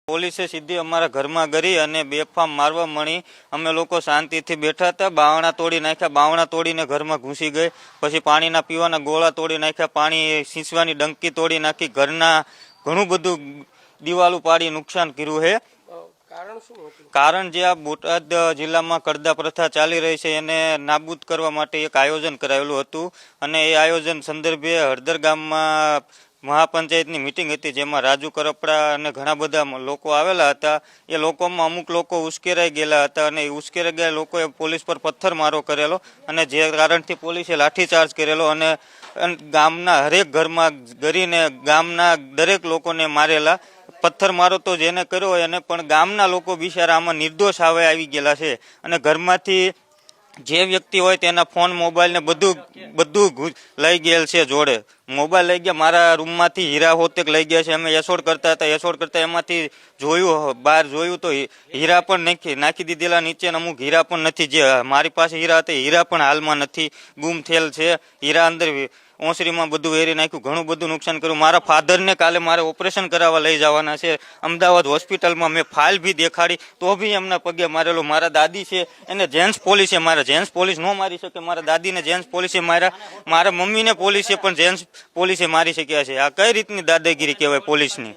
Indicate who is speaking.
Speaker 1: પોલીસે સીધી અમારા ઘરમાં ગરી અને બેફામ મારવા મળી। અમે લોકો શાંતિથી બેઠા હતા। બાવણા તોડી નાખ્યા, બાવણા તોડીને ઘરમાં ઘૂસી ગઈ। પછી પાણીના પીવાના ગોળા તોડી નાખ્યા, પાણી સીંચવાની ડંકી તોડી નાખી, ઘરના ઘણું બધું દિવાલું પાડી નુકસાન કર્યું છે। કારણ જે આ બોટાદ જિલ્લામાં કડદા પ્રથા ચાલી રહી છે એને નાબૂદ કરવા માટે એક આયોજન કરાયેલું હતું અને એ આયોજન સંદર્ભે હળદર ગામમાં મહાપંચાયતની મિટિંગ હતી, જેમાં રાજુ કરપડા અને ઘણા બધા લોકો આવેલા હતા। એ લોકોમાં અમુક લોકો ઉશ્કેરાઈ ગયેલા હતા અને ઉશ્કેરાઈ ગયેલા લોકોએ પોલીસ પર પથ્થરમારો કરેલો અને જે કારણથી પોલીસે લાઠીચાર્જ કરેલો અને ગામના હરેક ઘરમાં ગરીને ગામના દરેક લોકોને મારેલા। પથ્થરમારો તો જેને કર્યો હોય એને પણ ગામના લોકો બિચારા આમાં નિર્દોષ આવી ગયેલા છે અને ઘરમાંથી જે વ્યક્તિ હોય તેના ફોન મોબાઈલ ને બધું લઈ ગયેલ છે। જોડે મોબાઈલ લઈ ગયા, મારા રૂમમાંથી હીરા હોતેક લઈ ગયા છે। અમે એસોડ કરતા હતા, એસોડ કરતા એમાંથી જોયું, બહાર જોયું તો હીરા પણ નાખી દીધેલા નીચે, અમુક હીરા પણ નથી, જે મારી પાસે હીરા હતા હીરા પણ હાલમાં નથી, ગુમ થયેલ છે। હીરા અંદર ઓસરીમાં બધું વેરી નાખ્યું, ઘણું બધું નુકસાન કર્યું। મારા ફાધરને કાલે મારે ઓપરેશન કરાવવા લઈ જવાના છે અમદાવાદ હોસ્પિટલમાં। મેં ફાઇલ બી દેખાડી તો બી એમના પગે મારેલો। મારા દાદી છે એને જેન્ટ્સ પોલીસે માર્યા, જેન્ટ્સ પોલીસ ન મારી શકે, મારા દાદીને જેન્ટ્સ પોલીસે માર્યા, મારા મમ્મીને પોલીસે પણ જેન્ટ્સ પોલીસે મારી શક્યા છે। આ કઈ રીતની દાદાગીરી કહેવાય પોલીસની?